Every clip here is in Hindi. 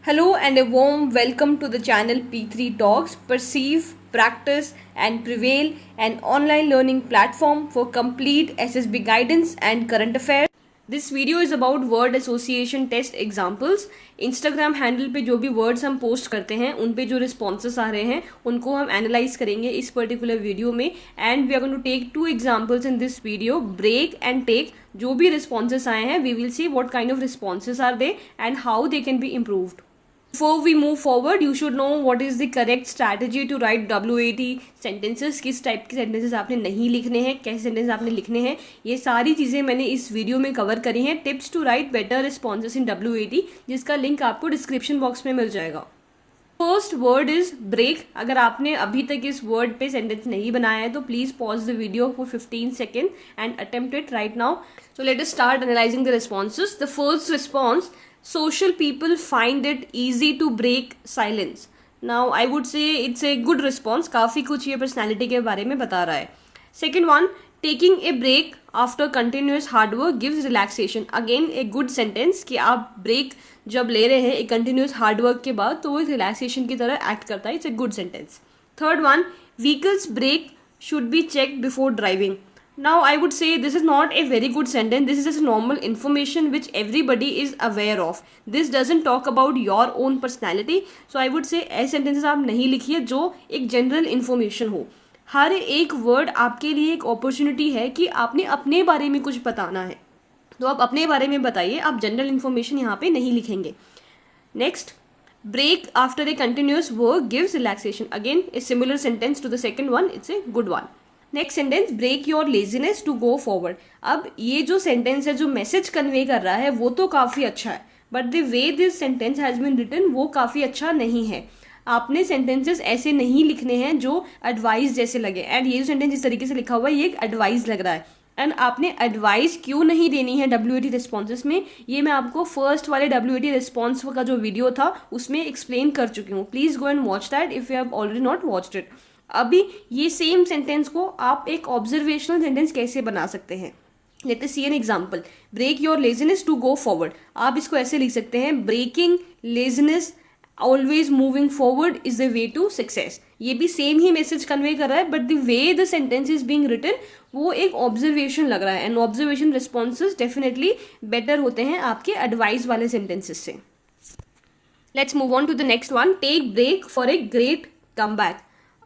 Hello and a warm welcome to the channel P3 Talks. Perceive, practice, and prevail, an online learning platform for complete SSB guidance and current affairs. This video is about word association test examples. Instagram handle पे जो भी वर्ड्स हम पोस्ट करते हैं उन पे जो रिस्पॉन्सेस आ रहे हैं उनको हम एनालाइज करेंगे इस पर्टिकुलर वीडियो में. And we are going to take two examples in this video, break and take. जो भी रिस्पॉन्सेस आए हैं we will see what kind of responses are they and how they can be improved. Before we move forward, you should know what is the correct strategy to write WAT sentences. किस टाइप के sentences आपने नहीं लिखने हैं, कैसे sentences आपने लिखने हैं, ये सारी चीज़ें मैंने इस वीडियो में कवर करी हैं. Tips to write better responses in WAT, जिसका लिंक आपको डिस्क्रिप्शन बॉक्स में मिल जाएगा. First word is break. अगर आपने अभी तक इस वर्ड पे सेंटेंस नहीं बनाया है तो please pause the video for 15 second and attempt it right now. So let us start analysing the responses. The first response, social people find it easy to break silence. Now I would say it's a good response. काफ़ी कुछ ये personality के बारे में बता रहा है. Second one, taking a break after continuous hard work gives relaxation. Again a good sentence कि आप break जब ले रहे हैं एक continuous hard work के बाद तो वो relaxation की तरह act करता है. It's a good sentence. Third one, vehicles brake should be checked before driving. Now I would say this is not a very good sentence. This is just normal information which everybody is aware of. This doesn't talk about your own personality. So I would say ऐसे sentences आप नहीं लिखिए जो एक general information हो. हर एक word आपके लिए एक opportunity है कि आपने अपने बारे में कुछ बताना है तो आप अपने बारे में बताइए, आप general information यहाँ पे नहीं लिखेंगे. Next, break after a continuous work gives relaxation. Again a similar sentence to the second one. It's a good one. Next sentence, break your laziness to go forward. अब ये जो सेंटेंस है जो मैसेज कन्वे कर रहा है वो तो काफ़ी अच्छा है, but the way this sentence has been written वो काफ़ी अच्छा नहीं है. आपने सेंटेंसेस ऐसे नहीं लिखने हैं जो एडवाइस जैसे लगे. एंड ये जो सेंटेंस इस तरीके से लिखा हुआ है ये एक एडवाइस लग रहा है. एंड आपने एडवाइस क्यों नहीं देनी है WAT रिस्पॉन्सेस में, ये मैं आपको फर्स्ट वाले WAT रिस्पॉन्स का जो वीडियो था उसमें एक्सप्लेन कर चुकी हूँ. Please go and watch that if you have already not watched it. अभी ये सेम सेंटेंस को आप एक ऑब्जर्वेशनल सेंटेंस कैसे बना सकते हैं. Let us see an example. Break your laziness to go forward. आप इसको ऐसे लिख सकते हैं, breaking laziness always moving forward is the way to success. ये भी सेम ही मैसेज कन्वे कर रहा है but the way the sentence is being written वो एक ऑब्जर्वेशन लग रहा है. And observation responses definitely better होते हैं आपके एडवाइस वाले सेंटेंसेस से. Let's move on to the next one. Take break for a great comeback.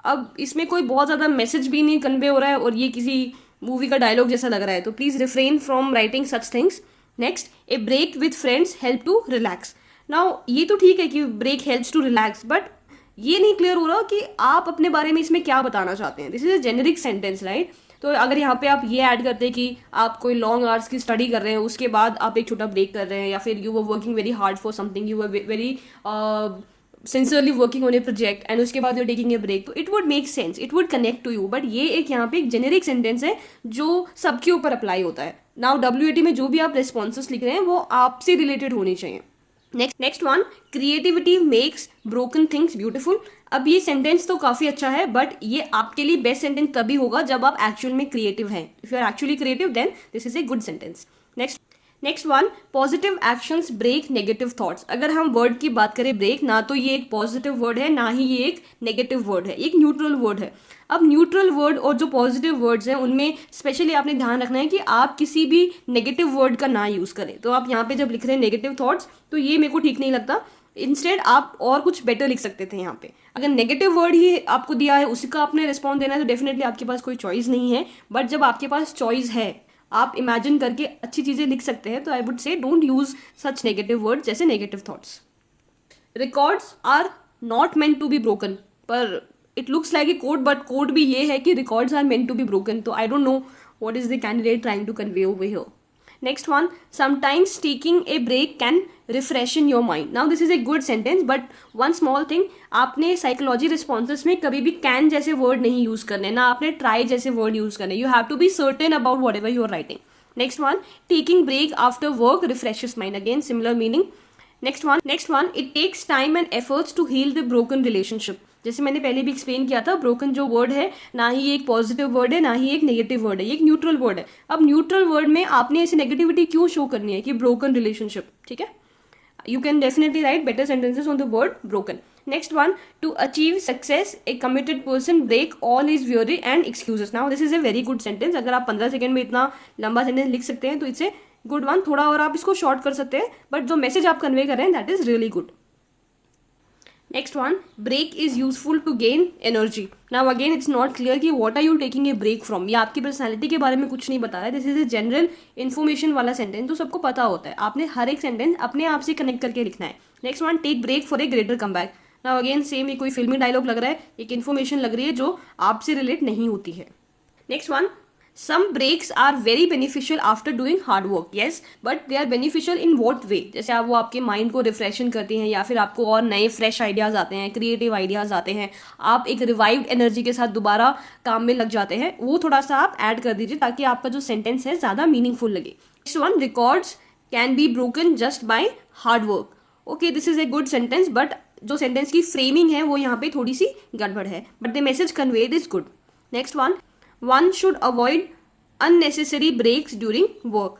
अब इसमें कोई बहुत ज़्यादा मैसेज भी नहीं कन्वे हो रहा है और ये किसी मूवी का डायलॉग जैसा लग रहा है, तो please refrain from writing such things. Next, a break with friends help to relax. Now ये तो ठीक है कि break helps to relax, but ये नहीं क्लियर हो रहा कि आप अपने बारे में इसमें क्या बताना चाहते हैं. This is a generic sentence right. तो अगर यहाँ पे आप ये ऐड करते हैं कि आप कोई लॉन्ग आवर्स की स्टडी कर रहे हैं उसके बाद आप एक छोटा ब्रेक कर रहे हैं, या फिर you were working very hard for something, you were very sincerely working on a project and उसके बाद यू टेकिंग ए ब्रेक, तो it would make sense, it would connect to you. But ये एक यहाँ पे एक जेनेरिक सेंटेंस है जो सबके ऊपर अप्लाई होता है. नाउ WAT में जो भी आप रिस्पॉन्सेस लिख रहे हैं वो आपसे रिलेटेड होनी चाहिए. Next one, creativity makes broken things beautiful. अब ये सेंटेंस तो काफ़ी अच्छा है बट ये आपके लिए बेस्ट सेंटेंस तभी होगा जब आप एक्चुअल में क्रिएटिव हैं. If you are actually creative then this is a good sentence. Next one, positive actions break negative thoughts. अगर हम वर्ड की बात करें ब्रेक, ना तो ये एक पॉजिटिव वर्ड है ना ही ये एक नेगेटिव वर्ड है, एक न्यूट्रल वर्ड है. अब न्यूट्रल वर्ड और जो पॉजिटिव वर्ड्स हैं उनमें स्पेशली आपने ध्यान रखना है कि आप किसी भी नेगेटिव वर्ड का ना यूज़ करें. तो आप यहाँ पे जब लिख रहे हैं नेगेटिव थॉट्स तो ये मेरे को ठीक नहीं लगता. इंस्टेड आप और कुछ बेटर लिख सकते थे यहाँ पे. अगर नेगेटिव वर्ड ही आपको दिया है उसी का आपने रिस्पॉन्स देना है तो डेफिनेटली आपके पास कोई चॉइस नहीं है. बट जब आपके पास चॉइस है, आप इमेजिन करके अच्छी चीज़ें लिख सकते हैं, तो I would say don't use such negative words जैसे negative thoughts. Records are not meant to be broken. पर it looks like a code, but code भी ये है कि records are meant to be broken. तो I don't know what is the candidate trying to convey over here. Next one, sometimes taking a break can refreshen your mind. Now this is a good sentence but one small thing, आपने साइकोलॉजी रिस्पॉन्सेस में कभी भी कैन जैसे वर्ड नहीं यूज करने, ना आपने ट्राई जैसे वर्ड यूज करने. You have to be certain about whatever you are writing. Next one, taking break after work refreshes mind. Again similar meaning. Next one, it takes time and efforts to heal the broken relationship. जैसे मैंने पहले भी एक्सप्लेन किया था, ब्रोकन जो वर्ड है ना ही एक पॉजिटिव वर्ड है ना ही एक नेगेटिव वर्ड है, ये एक न्यूट्रल वर्ड है. अब न्यूट्रल वर्ड में आपने ऐसी नेगेटिविटी क्यों शो करनी है कि ब्रोकन रिलेशनशिप, ठीक है. you can definitely write better sentences on the word broken. Next one, to achieve success, a committed person break all his worry and excuses. Now this is a very good sentence. अगर आप 15 सेकंड में इतना लंबा सेंटेंस लिख सकते हैं तो इट्स ए गुड वन. थोड़ा और आप इसको शॉर्ट कर सकते हैं, बट जो मैसेज आप कन्वे कर रहे हैं that is really good. Next one, break is useful to gain energy. Now again it's not clear कि what are you taking a break from. ये आपकी पर्सनैलिटी के बारे में कुछ नहीं बता रहा है. This is a general information वाला सेंटेंस तो सबको पता होता है. आपने हर एक सेंटेंस अपने आप से कनेक्ट करके लिखना है. Next one, take break for a greater comeback. Now again same, ये कोई फिल्मी डायलॉग लग रहा है, एक इन्फॉर्मेशन लग रही है जो आपसे रिलेट नहीं होती है. Next one, some breaks are very beneficial after doing hard work. Yes, but they are beneficial in what way? जैसे आप वो आपके माइंड को रिफ्रेशन करती हैं या फिर आपको और नए फ्रेश आइडियाज़ आते हैं, क्रिएटिव आइडियाज़ आते हैं, आप एक रिवाइव्ड एनर्जी के साथ दोबारा काम में लग जाते हैं. वो थोड़ा सा आप ऐड कर दीजिए ताकि आपका जो सेंटेंस है ज़्यादा मीनिंगफुल लगे. Next one, records can be broken just by hard work. Okay, this is a good sentence, but जो सेंटेंस की फ्रेमिंग है वो यहाँ पे थोड़ी सी गड़बड़ है, but the message conveyed is good. Next one should avoid unnecessary breaks during work.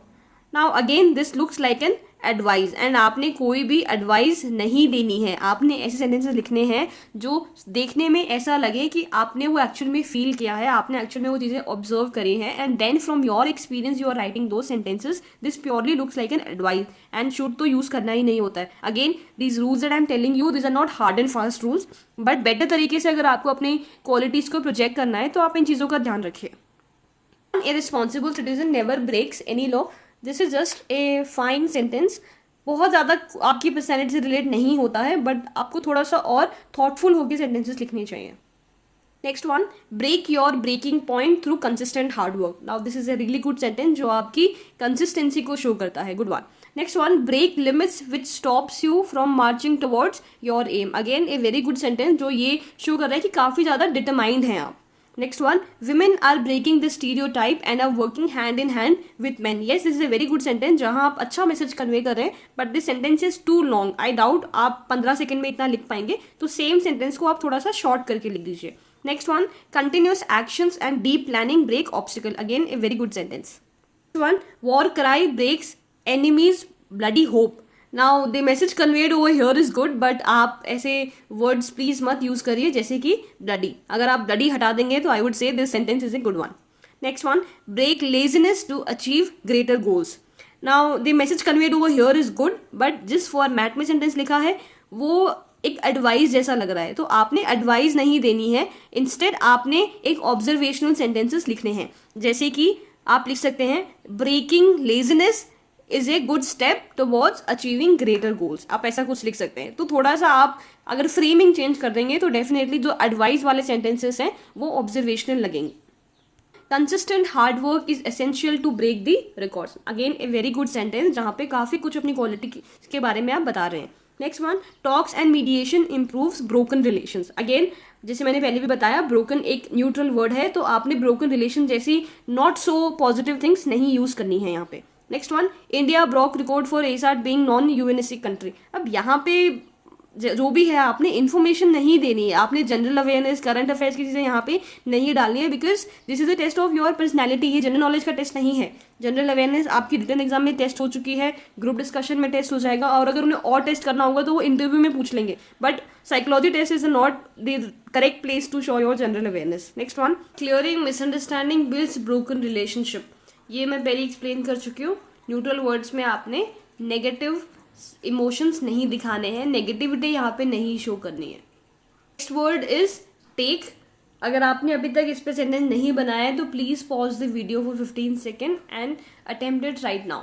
Now again this looks like an advice and आपने कोई भी एडवाइस नहीं देनी है. आपने ऐसे सेंटेंसेस लिखने हैं जो देखने में ऐसा लगे कि आपने वो एक्चुअल में फील किया है, आपने एक्चुअल में वो चीज़ें ऑब्जर्व करी हैं, and then from your experience you are writing two sentences. This purely looks like an advice and should तो यूज़ करना ही नहीं होता है. Again these rules that I am telling you, this are not hard and fast rules, but better तरीके से अगर आपको अपनी क्वालिटीज़ को प्रोजेक्ट करना है तो आप इन चीज़ों का ध्यान रखिए. A responsible citizen never breaks any law. This is just a fine sentence. बहुत ज़्यादा आपकी पर्सनैलिटी से रिलेट नहीं होता है, बट आपको थोड़ा सा और थॉटफुल होकर सेंटेंसेस लिखने चाहिए. Next one, break your breaking point through consistent hard work. Now this is a really good sentence जो आपकी कंसिस्टेंसी को शो करता है. Good one. Next one, break limits which stops you from marching towards your aim. Again a very good sentence जो ये शो कर रहा है कि काफ़ी ज़्यादा डिटरमाइंड हैं आप. Next one, women are breaking the stereotype and are working hand in hand with men. Yes, this is a very good sentence जहाँ आप अच्छा मैसेज कन्वे कर रहे हैं, but this sentence is too long. I doubt आप 15 सेकंड में इतना लिख पाएंगे, तो सेम सेंटेंस को आप थोड़ा सा शॉर्ट करके लिख दीजिए. Next one, continuous actions and deep planning break obstacle. Again a very good sentence. Next one, war cry breaks enemies bloody hope. Now the message conveyed over here is good, but आप ऐसे वर्ड्स प्लीज मत यूज करिए जैसे कि ब्लडी. अगर आप ब्लडी हटा देंगे तो I would say this sentence is a good one. Next one, break laziness to achieve greater goals. Now the message conveyed over here is good, but जिस फॉर्मेट में सेंटेंस लिखा है वो एक एडवाइस जैसा लग रहा है, तो आपने एडवाइस नहीं देनी है. इंस्टेड आपने एक ऑब्जर्वेशनल सेंटेंसेस लिखने हैं, जैसे कि आप लिख सकते हैं breaking laziness is a good step towards achieving greater goals. आप ऐसा कुछ लिख सकते हैं. तो थोड़ा सा आप अगर फ्रेमिंग चेंज कर देंगे तो डेफिनेटली जो एडवाइस वाले सेंटेंसेस हैं वो ऑब्जर्वेशनल लगेंगे. Consistent hard work is essential to break the records. Again a very good sentence जहाँ पे काफ़ी कुछ अपनी क्वालिटी के बारे में आप बता रहे हैं. Next one, talks and mediation improves broken relations. Again जैसे मैंने पहले भी बताया, ब्रोकन एक न्यूट्रल वर्ड है, तो आपने ब्रोकन रिलेशन जैसी नॉट सो पॉजिटिव थिंग्स नहीं यूज करनी है यहाँ पे. Next one, India broke record for asset being non UNSC country. अब यहाँ पे जो भी है आपने इन्फॉर्मेशन नहीं देनी है, आपने जनरल अवेयरनेस करंट अफेयर्स की चीज़ें यहाँ पे नहीं डालनी है, because this is a test of your personality. ये जनरल नॉलेज का टेस्ट नहीं है. जनरल अवेयरनेस आपकी रिटन एग्जाम में टेस्ट हो चुकी है, ग्रुप डिस्कशन में टेस्ट हो जाएगा, और अगर उन्हें और टेस्ट करना होगा तो वो इंटरव्यू में पूछ लेंगे, but psychology test is not the correct place to show your general awareness. Next one, clearing misunderstanding builds broken relationship. ये मैं पहले एक्सप्लेन कर चुकी हूँ. न्यूट्रल वर्ड्स में आपने नेगेटिव इमोशंस नहीं दिखाने हैं, नेगेटिविटी यहाँ पे नहीं शो करनी है. Next word is take. अगर आपने अभी तक इस पे सेंटेंस नहीं बनाया है तो please pause the video for 15 second and attempt it right now.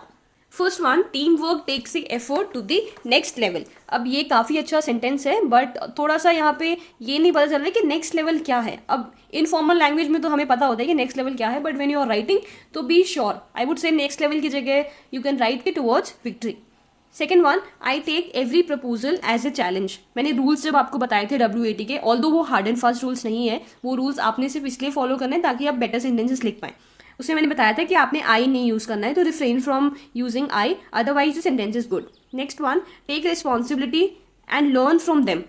First one, team work takes effort to the next level. अब ये काफ़ी अच्छा सेंटेंस है, बट थोड़ा सा यहाँ पे ये नहीं पता चल रहा है कि नेक्स्ट लेवल क्या है. अब इनफॉर्मल लैंग्वेज में तो हमें पता होता है कि नेक्स्ट लेवल क्या है, but when you are writing तो be sure. I would say next level की जगह यू कैन राइट के towards victory. Second one, I take every proposal as a challenge. मैंने रूल्स जब आपको बताए थे WAT के, ऑल्दो वो हार्ड एंड फास्ट रूल्स नहीं है, वो रूल्स आपने सिर्फ इसलिए फॉलो करने ताकि आप बेटर सेंटेंसेस लिख पाएं. उसमें मैंने बताया था कि आपने आई नहीं यूज करना है, तो refrain from using I, otherwise the sentence is good. Next one, take responsibility and learn from them.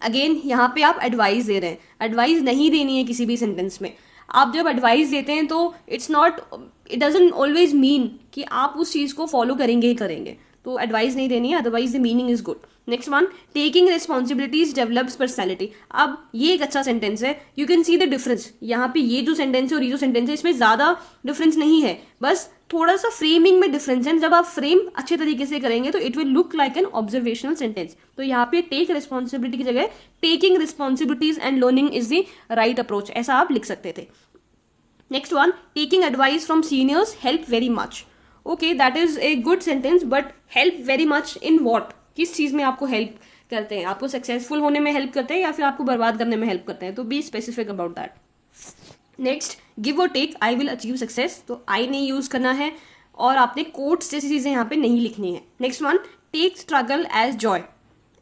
अगेन यहाँ पे आप एडवाइस दे रहे हैं, एडवाइस नहीं देनी है किसी भी सेंटेंस में. आप जब एडवाइस देते हैं तो इट डजंट ऑलवेज मीन कि आप उस चीज़ को फॉलो करेंगे ही करेंगे. तो एडवाइस नहीं देनी है, otherwise the meaning is good. Next one, taking responsibilities develops personality. अब ये एक अच्छा सेंटेंस है. You can see the difference. यहाँ पे ये जो सेंटेंस है और ये जो सेंटेंस है इसमें ज़्यादा डिफरेंस नहीं है, बस थोड़ा सा फ्रेमिंग में डिफरेंस है. जब आप फ्रेम अच्छे तरीके से करेंगे तो it will look like an observational sentence. तो यहाँ पे टेक रिस्पॉन्सिबिलिटी की जगह taking responsibilities and learning is the right approach, ऐसा आप लिख सकते थे. Next one, taking advice from seniors help very much. Okay, that is a good sentence, but help very much in what? किस चीज़ में आपको हेल्प करते हैं? आपको सक्सेसफुल होने में हेल्प करते हैं या फिर आपको बर्बाद करने में हेल्प करते हैं? तो be specific about that. Next, give और take, I will achieve success. तो आई नहीं यूज करना है और आपने कोट्स जैसी चीज़ें यहाँ पे नहीं लिखनी है. Next one, take struggle as joy.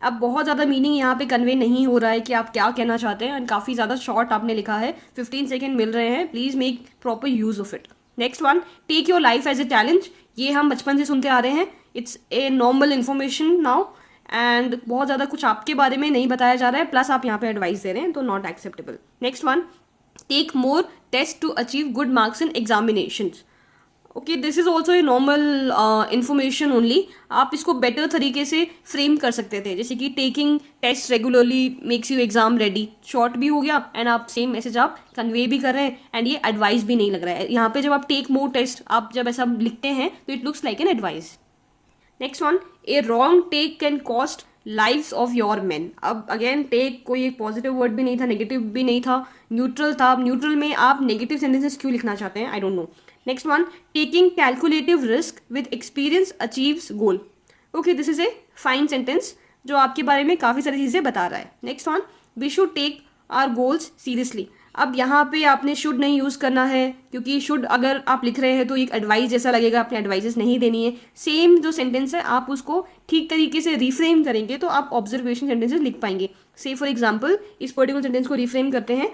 अब बहुत ज़्यादा मीनिंग यहाँ पे कन्वे नहीं हो रहा है कि आप क्या कहना चाहते हैं, एंड काफ़ी ज़्यादा शॉर्ट आपने लिखा है, 15 सेकेंड मिल रहे हैं. Please make proper use of it. Next one, take your life as a challenge. ये हम बचपन से सुनते आ रहे हैं. It's a normal information now, and बहुत ज़्यादा कुछ आपके बारे में नहीं बताया जा रहा है, प्लस आप यहाँ पे एडवाइस दे रहे हैं, तो not acceptable. Next one, take more test to achieve good marks in examinations. Okay, this is also a normal information only. आप इसको बेटर तरीके से फ्रेम कर सकते थे, जैसे कि taking test regularly makes you exam ready. Short भी हो गया एंड आप सेम मैसेज आप कन्वे भी कर रहे हैं, एंड ये एडवाइस भी नहीं लग रहा है. यहाँ पे जब आप टेक मोर टेस्ट आप जब ऐसा लिखते हैं तो it looks like an advice. Next one, a wrong take can cost lives of your man. अब अगेन टेक कोई एक पॉजिटिव वर्ड भी नहीं था, नेगेटिव भी नहीं था, न्यूट्रल था. न्यूट्रल में आप नेगेटिव सेंटेंसेस क्यों लिखना चाहते हैं? आई don't no. Next one, taking calculative risk with experience achieves goal. Okay, this is a fine sentence जो आपके बारे में काफ़ी सारी चीज़ें बता रहा है. Next one, we should take our goals seriously. अब यहाँ पे आपने शुड नहीं यूज़ करना है, क्योंकि शुड अगर आप लिख रहे हैं तो एक एडवाइस जैसा लगेगा, आपने एडवाइजेस नहीं देनी है. सेम जो सेंटेंस है आप उसको ठीक तरीके से रिफ्रेम करेंगे तो आप ऑब्जर्वेशन सेंटेंसेस लिख पाएंगे. से फॉर एग्जाम्पल इस पर्टिकुलर सेंटेंस को रिफ्रेम करते हैं,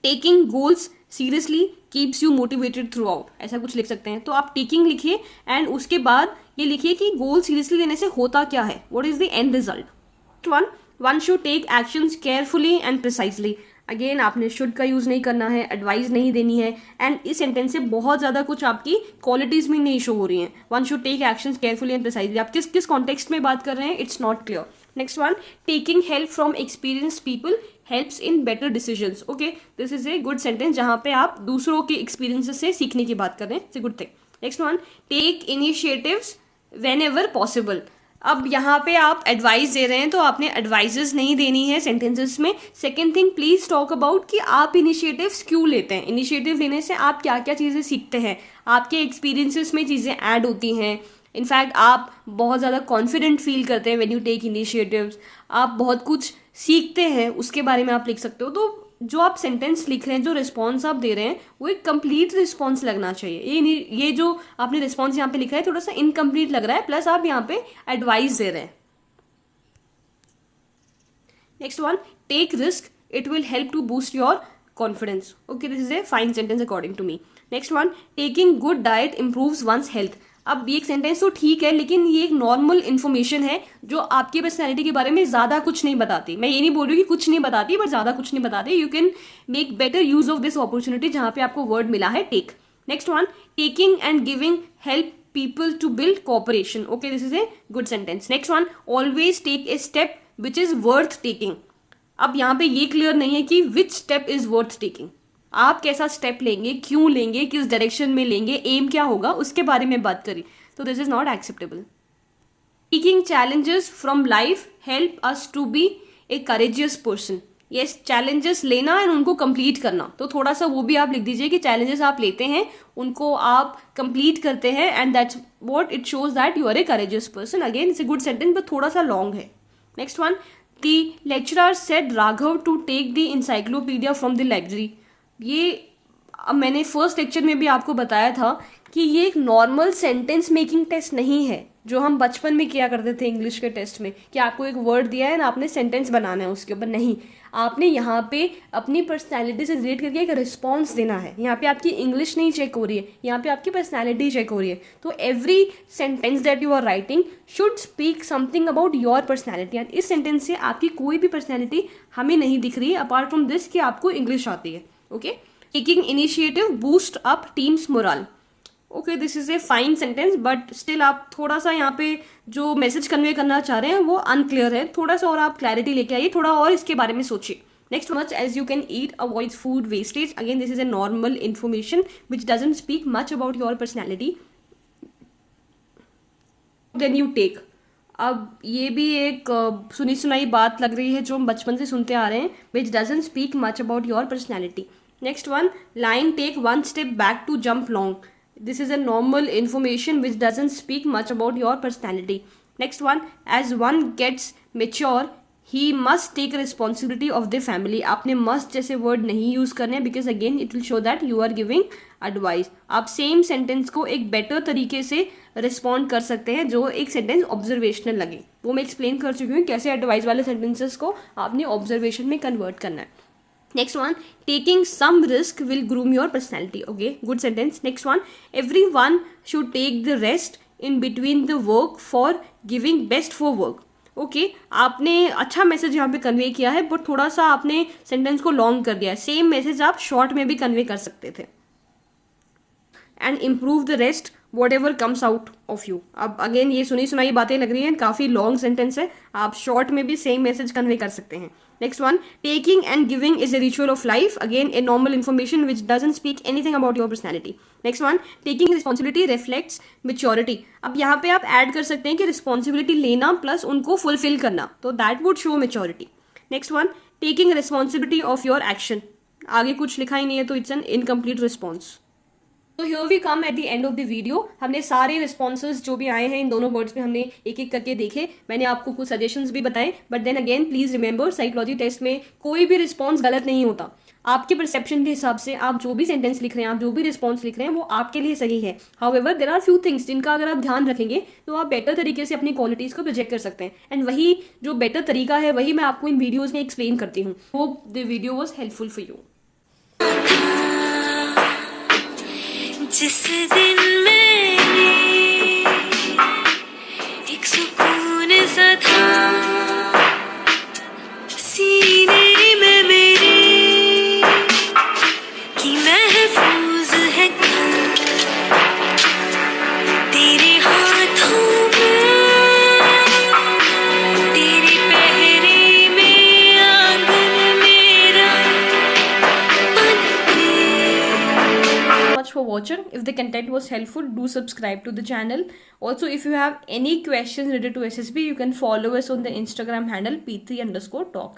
taking goals seriously keeps you motivated through out, ऐसा कुछ लिख सकते हैं. तो आप टेकिंग लिखिए एंड उसके बाद ये लिखिए कि गोल सीरियसली लेने से होता क्या है, what is the end result. One should take actions carefully and precisely. Again आपने शुड का यूज़ नहीं करना है, एडवाइस नहीं देनी है, एंड इस सेंटेंस से बहुत ज़्यादा कुछ आपकी क्वालिटीज़ भी नहीं शो हो रही हैं. One should take actions carefully and precisely, आप किस किस कॉन्टेक्स्ट में बात कर रहे हैं, it's not clear. Next one, taking help from experienced people helps in better decisions. Okay, this is a good sentence जहाँ पे आप दूसरों के एक्सपीरियंसेस से सीखने की बात कर रहे हैं. It's a good thing. Next one, take initiatives whenever possible. अब यहाँ पे आप एडवाइस दे रहे हैं तो आपने एडवाइजेस नहीं देनी है सेंटेंसेस में. Second thing, please talk about कि आप इनिशिएटिव्स क्यों लेते हैं. इनिशिएटिव लेने से आप क्या क्या चीज़ें सीखते हैं, आपके एक्सपीरियंसेस में चीज़ें ऐड होती हैं. इनफैक्ट आप बहुत ज़्यादा कॉन्फिडेंट फील करते हैं व्हेन यू टेक इनिशिएटिव्स. आप बहुत कुछ सीखते हैं, उसके बारे में आप लिख सकते हो. तो जो आप सेंटेंस लिख रहे हैं, जो रिस्पॉन्स आप दे रहे हैं, वो एक कंप्लीट रिस्पॉन्स लगना चाहिए. ये जो आपने रिस्पॉन्स यहाँ पे लिखा है थोड़ा सा इनकम्प्लीट लग रहा है, प्लस आप यहाँ पे एडवाइस दे रहे हैं. Next one, take risk, it will help to boost your confidence. Okay, this is a fine sentence according to me. Next one, taking good diet improves one's health. अब ये एक सेंटेंस तो ठीक है, लेकिन ये एक नॉर्मल इन्फॉर्मेशन है जो आपकी पर्सनैलिटी के बारे में ज़्यादा कुछ नहीं बताती. मैं ये नहीं बोल रही कि कुछ नहीं बताती, बट ज़्यादा कुछ नहीं बताती. You can make better use of this opportunity जहाँ पे आपको वर्ड मिला है take. Next one, taking and giving help people to build cooperation. Okay, this is a good sentence. Next one, always take a step which is worth taking. अब यहाँ पे ये क्लियर नहीं है कि which step is worth taking. आप कैसा स्टेप लेंगे, क्यों लेंगे, किस डायरेक्शन में लेंगे, एम क्या होगा, उसके बारे में बात करी. तो this is not acceptable. Taking challenges from life help us to be a courageous person. Yes, challenges लेना एंड उनको कंप्लीट करना. तो थोड़ा सा वो भी आप लिख दीजिए कि चैलेंजेस आप लेते हैं, उनको आप कंप्लीट करते हैं, and that's what it shows that you are a courageous person. Again it's a good sentence but थोड़ा सा लॉन्ग है. Next one, the lecturer said Raghav to take the encyclopaedia from the library. ये अब मैंने फर्स्ट लेक्चर में भी आपको बताया था कि ये एक नॉर्मल सेंटेंस मेकिंग टेस्ट नहीं है जो हम बचपन में किया करते थे इंग्लिश के टेस्ट में, कि आपको एक वर्ड दिया है ना, आपने सेंटेंस बनाना है उसके ऊपर. नहीं, आपने यहाँ पे अपनी पर्सनैलिटी से रिलेट करके एक रिस्पॉन्स देना है. यहाँ पे आपकी इंग्लिश नहीं चेक हो रही है, यहाँ पे आपकी पर्सनैलिटी चेक हो रही है. तो every sentence that you are writing should speak something about your personality. And इस सेंटेंस से आपकी कोई भी पर्सनैलिटी हमें नहीं दिख रही है अपार्ट फ्रॉम दिस कि आपको इंग्लिश आती है. Okay, taking initiative boost up teams moral. Okay this is a fine sentence, but still आप थोड़ा सा यहाँ पे जो मैसेज कन्वे करना चाह रहे हैं वो अनक्लियर है, थोड़ा सा और आप क्लैरिटी लेके आइए, थोड़ा और इसके बारे में सोचिए. Next, much as you can eat, avoid food wastage. Again, this is a normal information which doesn't speak much about your personality. Then you take. अब ये भी एक सुनी सुनाई बात लग रही है जो हम बचपन से सुनते आ रहे हैं, which doesn't speak much about your personality. Next one, line take one step back to jump long. This is a normal information which doesn't speak much about your personality. Next one, as one gets mature, he must take responsibility of the family. आपने मस्ट जैसे वर्ड नहीं यूज करने, because again it will show that you are giving advice. आप सेम सेंटेंस को एक बेटर तरीके से रिस्पॉन्ड कर सकते हैं जो एक सेंटेंस ऑब्जर्वेशनल लगे. वो मैं एक्सप्लेन कर चुकी हूँ कैसे एडवाइस वाले सेंटेंसेस को आपने ऑब्जर्वेशन में कन्वर्ट करना है. Next one, taking some risk will groom your personality. Okay, good sentence. Next one, everyone should take the rest in between the work for giving best for work. Okay आपने अच्छा मैसेज यहाँ पे कन्वे किया है, बट थोड़ा सा आपने सेंटेंस को लॉन्ग कर दिया है. सेम मैसेज आप शॉर्ट में भी कन्वे कर सकते थे. And improve the rest what ever comes out of you. अब अगेन ये सुनी सुनाई बातें लग रही हैं, काफ़ी लॉन्ग सेंटेंस है, आप शॉर्ट में भी सेम मैसेज कन्वे कर सकते हैं. Next one, taking and giving is a ritual of life. Again A normal information which doesn't speak anything about your personality. Next one, taking responsibility reflects maturity. अब यहाँ पे आप ऐड कर सकते हैं कि रिस्पॉन्सिबिलिटी लेना प्लस उनको फुलफिल करना, तो that would show maturity. Next one, taking responsibility of your action. आगे कुछ लिखा ही नहीं है तो इट्स एन इनकम्प्लीट रिस्पॉन्स. तो here we come at the end of the video. हमने सारे रिस्पॉन्सेज जो भी आए हैं इन दोनों वर्ड्स में हमने एक एक करके देखे. मैंने आपको कुछ सजेशंस भी बताए, but then again please remember psychology test में कोई भी रिस्पॉन्स गलत नहीं होता. आपके परसेप्शन के हिसाब से आप जो भी सेंटेंस लिख रहे हैं, आप जो भी रिस्पॉन्स लिख रहे हैं वो आपके लिए सही है. However there are few things जिनका अगर आप ध्यान रखेंगे तो आप बेटर तरीके से अपनी क्वालिटीज को प्रोजेक्ट कर सकते हैं. एंड वही जो बेटर तरीका है वही मैं आपको इन वीडियोज में एक्सप्लेन करती हूँ. Hope the video was helpful for you. जिस दिन मैंने एक सुकून सा था सीने में मेरे कि महफूज है तेरे हाथों में, तेरे पहरे में आंगन मेरा much for watching. If the content was helpful, do subscribe to the channel. Also, if you have any questions related to SSB, you can follow us on the Instagram handle p3_talks.